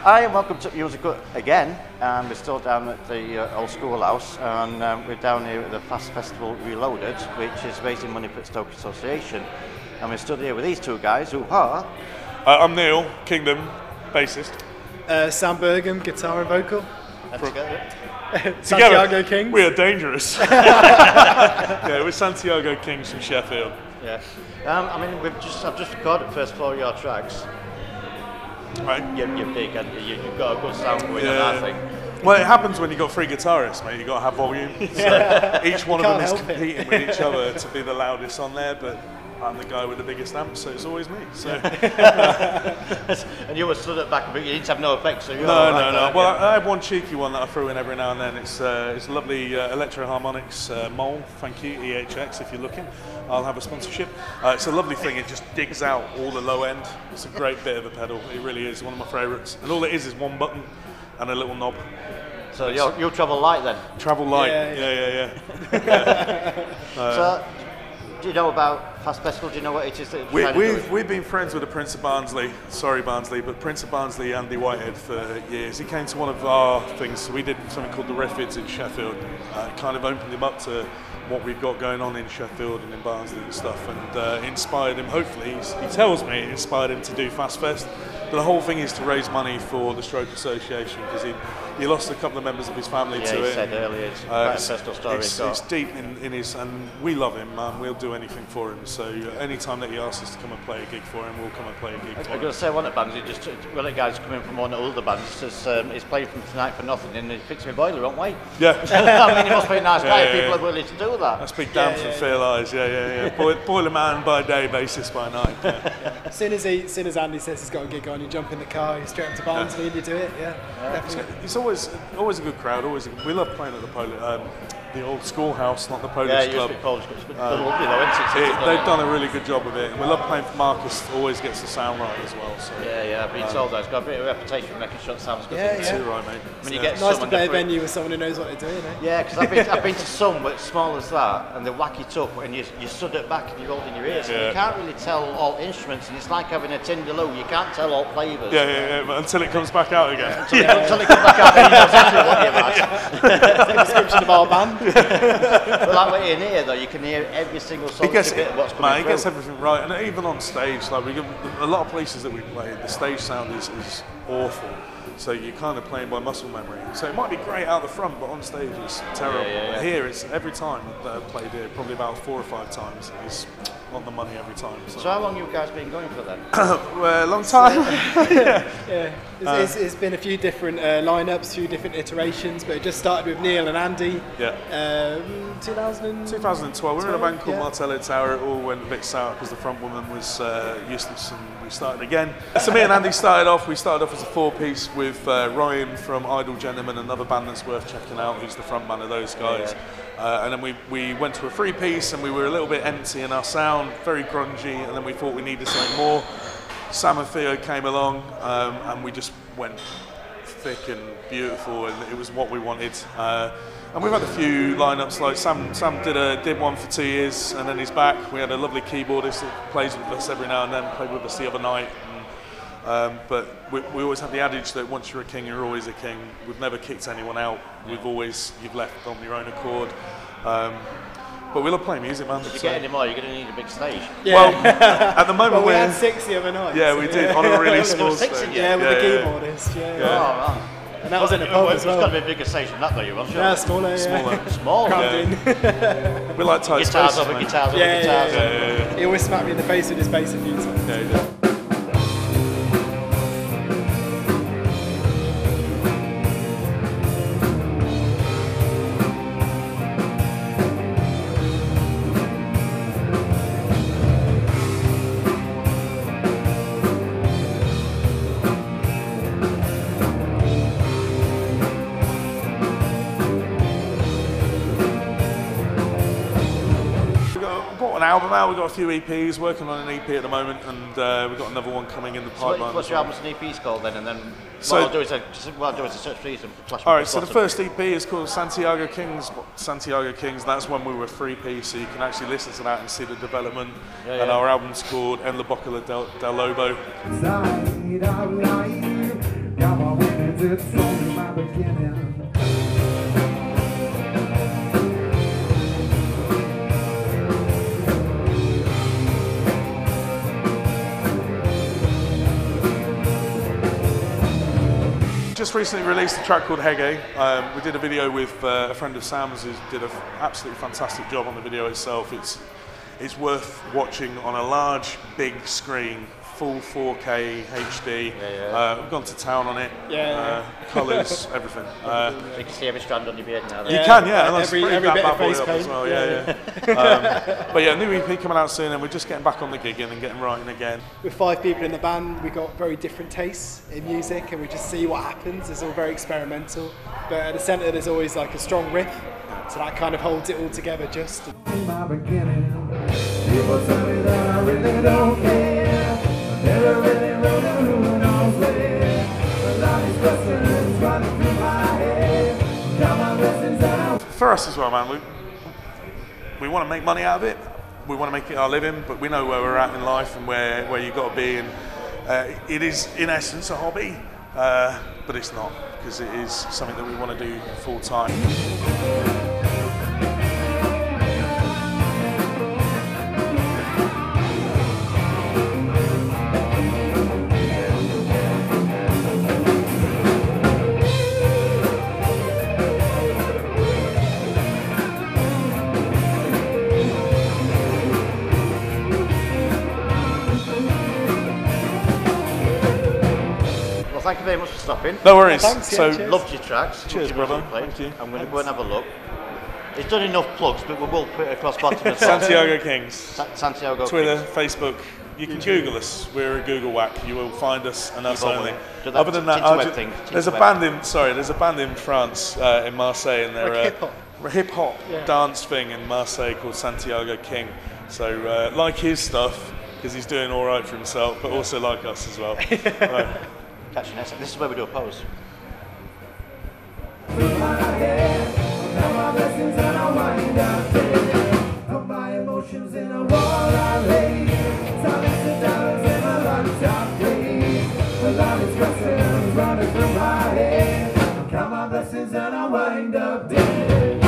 Hi and welcome to TMusic again. We're still down at the old schoolhouse, and we're down here at the Fast Festival Reloaded, which is raising money for the Stoke Association. And we're stood here with these two guys who are... I'm Neil, Kingdom, bassist. Sam Bergham, guitar and vocal. And together. Santiago Kings. We are dangerous. Yeah, we're Santiago Kings from Sheffield. Yeah. I mean, I've just recorded the first 4 of your tracks. Right. You're big, and you've got a good sound going on, I think. Well, it happens when you've got 3 guitarists, mate. You've got to have volume. So each one of them is competing with each other to be the loudest on there, but I'm the guy with the biggest amp, so it's always me. So. And you were stood at back, but you didn't have no effects, so you're No. Well, yeah. I have one cheeky one that I throw in every now and then. It's lovely Electro Harmonics Mole. Thank you, EHX, if you're looking. I'll have a sponsorship. It's a lovely thing. It just digs out all the low end. It's a great bit of a pedal. It really is one of my favourites. And all it is one button and a little knob. So you'll travel light then? Travel light. Yeah. So, do you know about Fast Festival? Do you know what it is that we've been friends with the Prince of Barnsley, sorry Barnsley, but Prince of Barnsley, Andy Whitehead, for years. He came to one of our things, so we did something called the Reffids in Sheffield. It kind of opened him up to what we've got going on in Sheffield and in Barnsley and stuff, and inspired him, hopefully, he tells me it inspired him to do Fast Fest. But the whole thing is to raise money for the Stroke Association, because he lost a couple of members of his family to it. Yeah, he said earlier, it's quite a personal story. It's deep in his, and we love him, man. We'll do anything for him. So any time that he asks us to come and play a gig for him, we'll come and play a gig for him. I'm going to say one of the bands, one of the guys coming from one of the older bands, says he's playing from Tonight for Nothing, and he fixed my boiler, won't we? Yeah. I mean, he must be a nice guy if people are willing to do that. That's big damn from Fair Lies, yeah. Boiler man by day, bassist by night. Yeah. As soon as Andy says he's got a gig on, you jump in the car, you straight up to Barnsley and you do it, definitely. It's always a good crowd. We love playing at the old schoolhouse, not the Polish club. Club. Yeah, it Polish Club. It's lovely though, isn't it? They've done a really good job of it. And we love playing for Marcus, always gets the sound right as well. So. Yeah, I've been told that. It's got a bit of a reputation for making sure it sounds good. Yeah. Right, mate. When you get nice to play a venue with someone who knows what they're doing, eh? Yeah, because I've been to some but small as that, and they whack it up, and you stood at back and you're holding your ears. And you can't really tell all instruments, and it's like having a Tinderloo. You can't tell all flavours. Yeah, but until it comes back out again. Until it comes back out, and you know exactly what you've had. That's the description of our band. But like we're in here though, you can hear every single song bit of what's coming through. He gets everything right, and even on stage, like a lot of places that we play, the stage sound is awful. So you're kind of playing by muscle memory. So it might be great out the front, but on stage it's terrible. Yeah. Here, it's every time that I've played here, probably about 4 or 5 times, it's on the money every time. So how long have you guys been going for then? Well, a long time. It's been a few different lineups, a few different iterations, but it just started with Neil and Andy. 2012. We were in a band called Martello Tower. It all went a bit sour because the front woman was useless, and we started again. So me and Andy started off as a 4-piece with Ryan from Idle Gentlemen, another band that's worth checking out, who's the front man of those guys. And then we went to a 3-piece, and we were a little bit empty in our sound, very grungy, and then we thought we needed something more. Sam and Theo came along, and we just went thick and beautiful, and it was what we wanted. And we've had a few lineups, like Sam did one for 2 years, and then he's back. We had a lovely keyboardist that plays with us every now and then, played with us the other night. But we always have the adage that once you're a king, you're always a king. We've never kicked anyone out. You've left on your own accord. But we love playing music, man. If you get any more, you're going to need a big stage. Yeah. Well, at the moment we had 6 the other night. Yeah, we did, on a really small stage. stage. Yeah, with the keyboardist. Yeah. And that was in a pub as well. It's got to be a bigger stage than that though, you sure? Yeah, smaller. Smaller? We like tight guitars spaces, over guitars over guitars. Yeah. He always smacked me in the face with his bass a few times. Yeah, he did. An album out, we've got a few EPs, working on an EP at the moment, and we've got another one coming in the pipeline. So what's your albums and EPs called then? And then what I'll do is a search for these and flash. Alright, so the first EP is called Santiago Kings. That's when we were 3-piece, so you can actually listen to that and see the development. And our album's called En la Boca del Lobo. ends, it's only my beginning. Just recently released a track called Hege. We did a video with a friend of Sam's who did an absolutely fantastic job on the video itself. It's worth watching on a large, big screen, full 4K HD. We've gone to town on it. Colours, everything. You can see every strand on your beard now. You can, yeah. And that's every pretty bit bad of boy face up paint. as well. But yeah, new EP coming out soon, and we're just getting back on the gigging and getting writing again. With 5 people in the band, we got very different tastes in music, and we just see what happens. It's all very experimental, but at the centre there's always like a strong riff, so that kind of holds it all together. Just My beginning. People tell me that I really don't care. I never really wrote down who knows where. But all these questions running through my head. Got my lessons out. For us as well, man, we want to make money out of it. We want to make it our living, but we know where we're at in life and where you've got to be. And it is, in essence, a hobby, but it's not, because it is something that we want to do full time. Thank you very much for stopping. No worries. Thanks, yeah, So, cheers. Loved your tracks. Cheers, Loved your brother. music played. Thank you. I'm going to go and have a look. It's done enough plugs, but we will put it across bottom as well. Santiago Kings. Santiago Twitter, Kings. Facebook. You can Google us. We're a Google whack. You will find us and us You've only. do that Other than that, Tinterweb thing. there's a band in there's a band in France, in Marseille, and they're Like hip hop Yeah. dance thing in Marseille called Santiago King. So like his stuff because he's doing all right for himself, but also like us as well. Catch you next time. This is where we do a pose. Through my head. Got my blessings and I wind up dead. Put my emotions in a wall I lay. Silence the dollars in my lunchtop plate. A lot of questions running through my head. Count my blessings and I wind up dead.